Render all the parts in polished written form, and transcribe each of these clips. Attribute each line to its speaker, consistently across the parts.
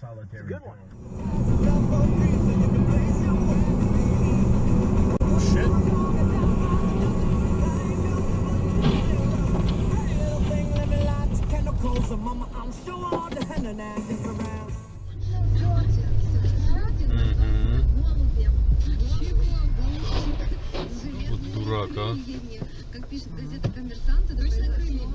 Speaker 1: solitary. Good one.
Speaker 2: Вот дурак, а.
Speaker 3: Как пишет газета «Коммерсант», это произошло.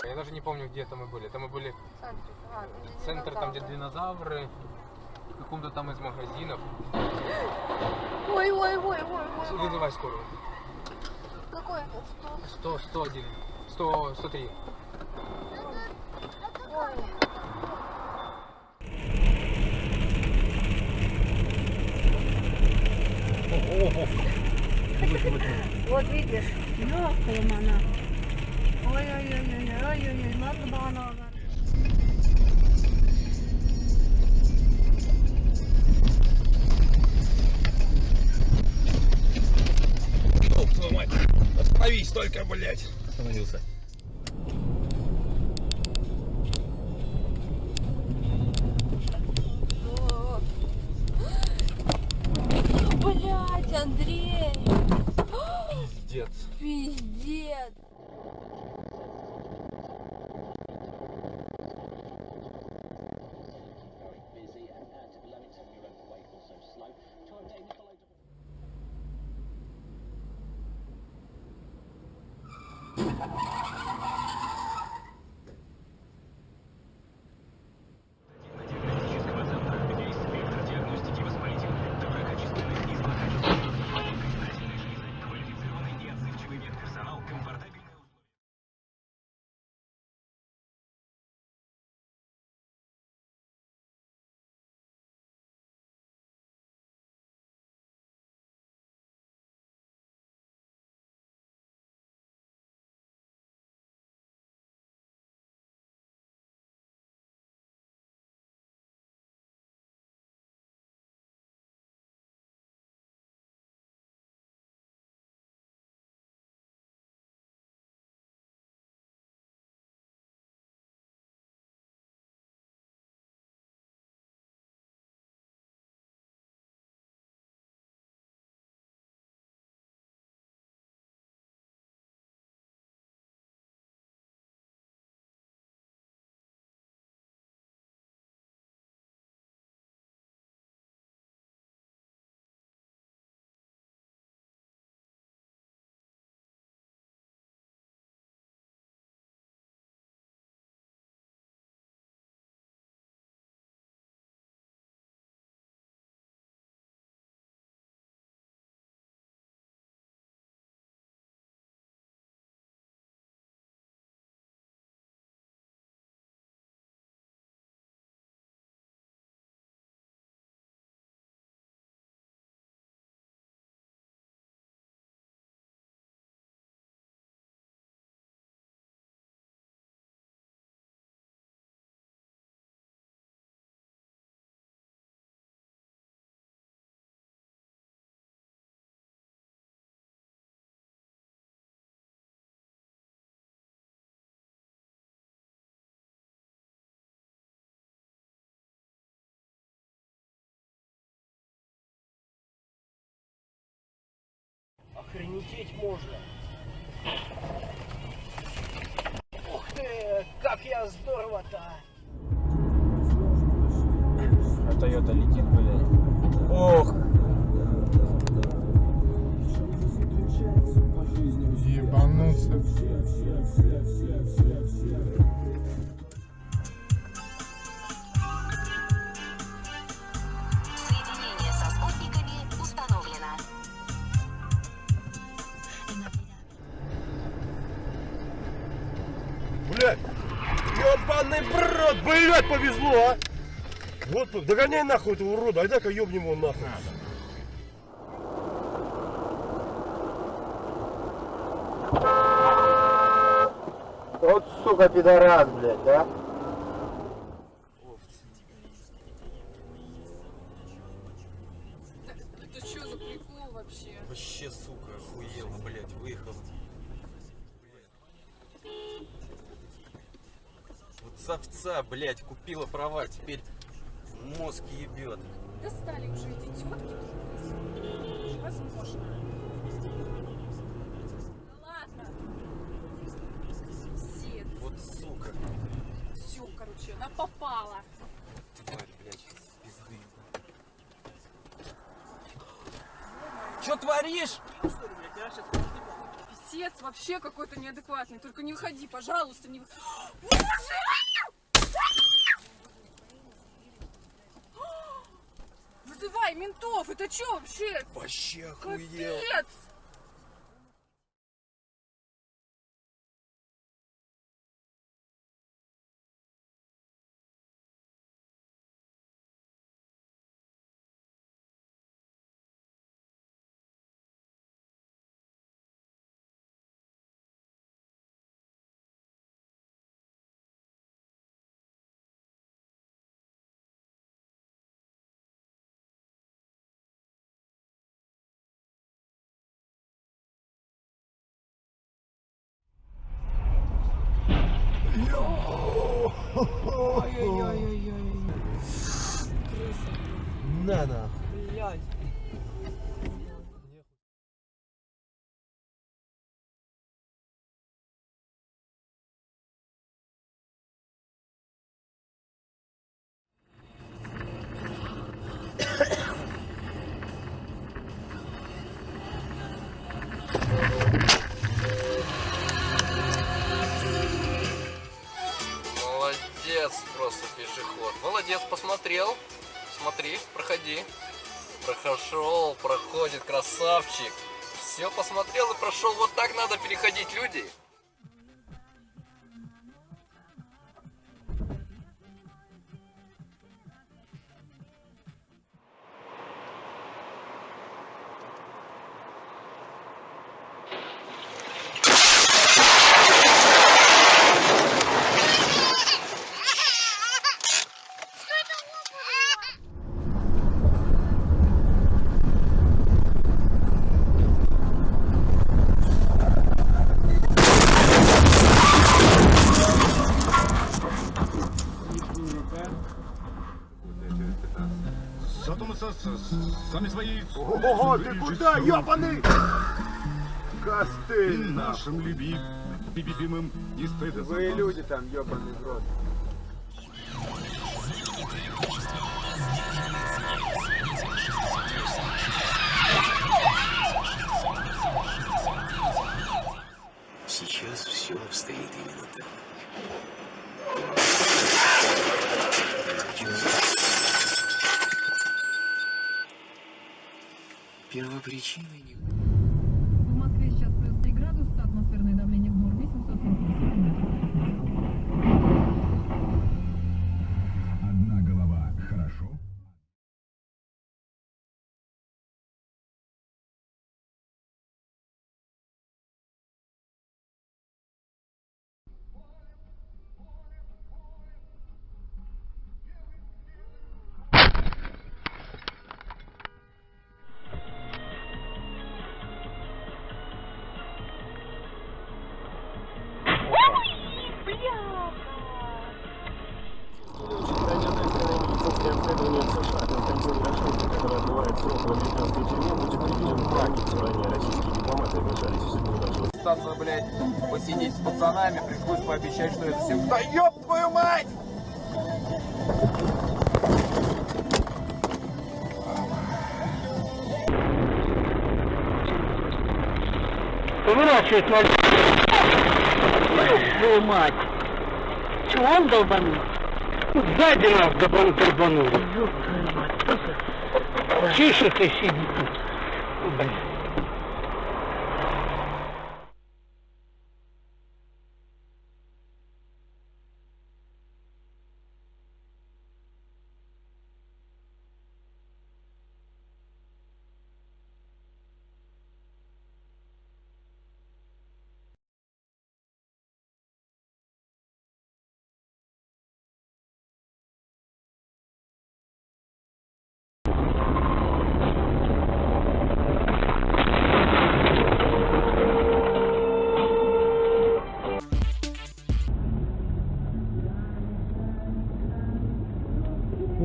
Speaker 2: Я даже не помню, где это мы были. Это мы были в центре, там где динозавры, в каком-то там из магазинов.
Speaker 4: Ой.
Speaker 2: Вызывай скорую.
Speaker 4: Какой?
Speaker 2: 101, 103.
Speaker 4: Ой. Вот видишь, легкая она. Ой, ладно бы она.
Speaker 1: Ёб твою мать! Остановись только, блядь! Остановился.
Speaker 4: Блять, Андрей!
Speaker 2: Пиздец.
Speaker 4: Пиздец!
Speaker 1: Охренеть можно. Ух ты!
Speaker 5: как я здорово-то!
Speaker 2: А Тойота летит, блядь.
Speaker 1: Ох.
Speaker 6: Ебануться.
Speaker 7: Соединение со спутниками установлено.
Speaker 1: Блядь. Ёбаный брат, блядь, повезло, а. Вот, догоняй нахуй этого урода, айда-ка ёбнем его нахуй.
Speaker 5: Вот сука пидорас, блядь, а!
Speaker 8: Это что за прикол вообще?
Speaker 9: Вообще, сука, охуела, блядь, выехала. Вот совца, блядь, купила права, теперь мозг ебет.
Speaker 8: Достали уже эти тетки. Невозможно. Да ладно. Все.
Speaker 9: Вот сука.
Speaker 8: Все, короче, она попала.
Speaker 9: Тварь, блядь, из пизды.
Speaker 1: Чё творишь?
Speaker 8: Писец вообще какой-то неадекватный. Только не выходи, пожалуйста, не выходи. Вызывай ментов, это что вообще?
Speaker 9: Вообще охуел.
Speaker 8: Капец!
Speaker 1: На нахуй.
Speaker 9: Молодец, просто пешеход. Молодец, посмотрел. Смотри, проходи. Прошел, проходит, красавчик. Все посмотрел и прошел. Вот так надо переходить, люди.
Speaker 6: Зато мы сами свои...
Speaker 5: Ого, ты куда, ёбаный? Костыль!
Speaker 6: И нашим любимым не стыдно.
Speaker 5: Вы люди там, ёбаный в рот.
Speaker 10: Сейчас все обстоит именно так. Первопричиной не...
Speaker 3: В Москве сейчас плюс 3 градуса, атмосферное давление в норме 748 миллиметров.
Speaker 6: Одна голова хорошо.
Speaker 10: Обследование в США Константин Горошенко, который отбывает срок в американской тюрьме, будет приведен к практике. Ранее российские дипломаты вмешались в судьбу нашего...
Speaker 2: остаться, блядь, посидеть с пацанами, пришлось пообещать, что это все... Да ёб твою мать!
Speaker 5: Поворачивает на... Твою мать! Чего он долбанул? Сзади нас долбанул. Тише ты сиди тут.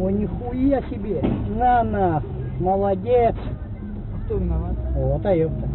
Speaker 5: О, нихуя себе! На нас! Молодец!
Speaker 3: А кто виноват?
Speaker 5: Вот, а ёпта.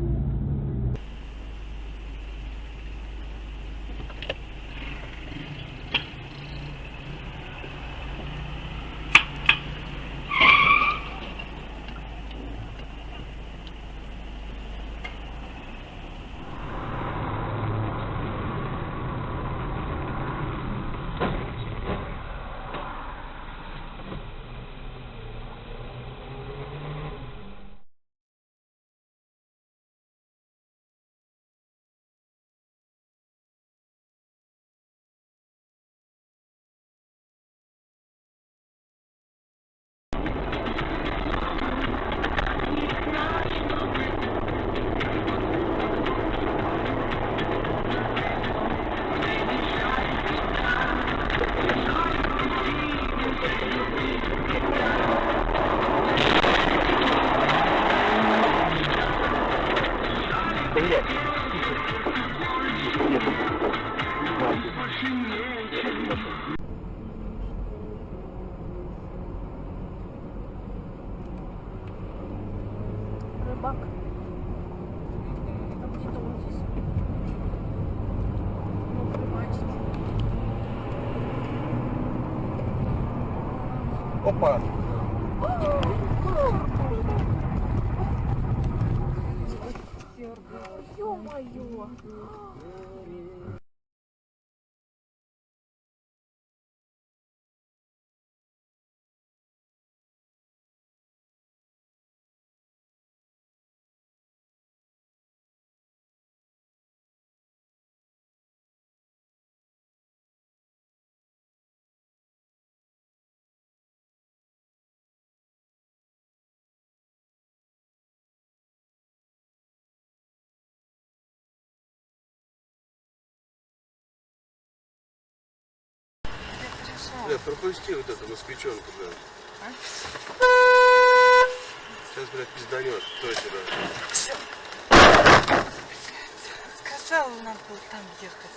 Speaker 4: Рыбак. А где-то он здесь. Мокрый мальчик.
Speaker 1: Опа!
Speaker 4: Ё-моё!
Speaker 1: Бля, пропусти вот эту москвичонку, бля. А? Сейчас, блядь, пизданешь, точно.
Speaker 3: Сказал, надо было там ехать.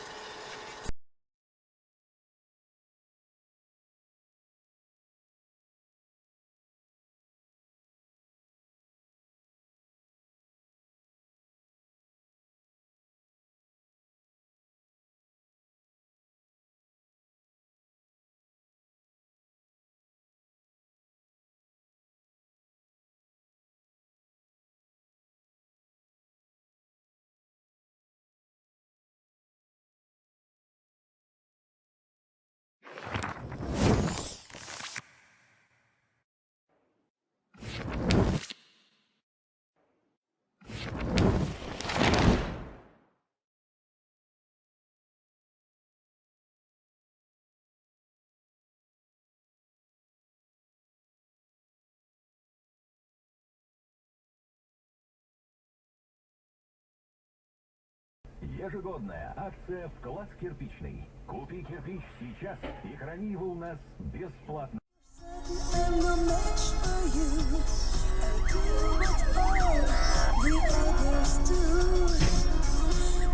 Speaker 6: Ежегодная акция «Вклад кирпичный». Купи кирпич сейчас и храни его у нас бесплатно.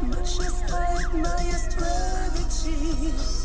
Speaker 11: Much as I admire strategy.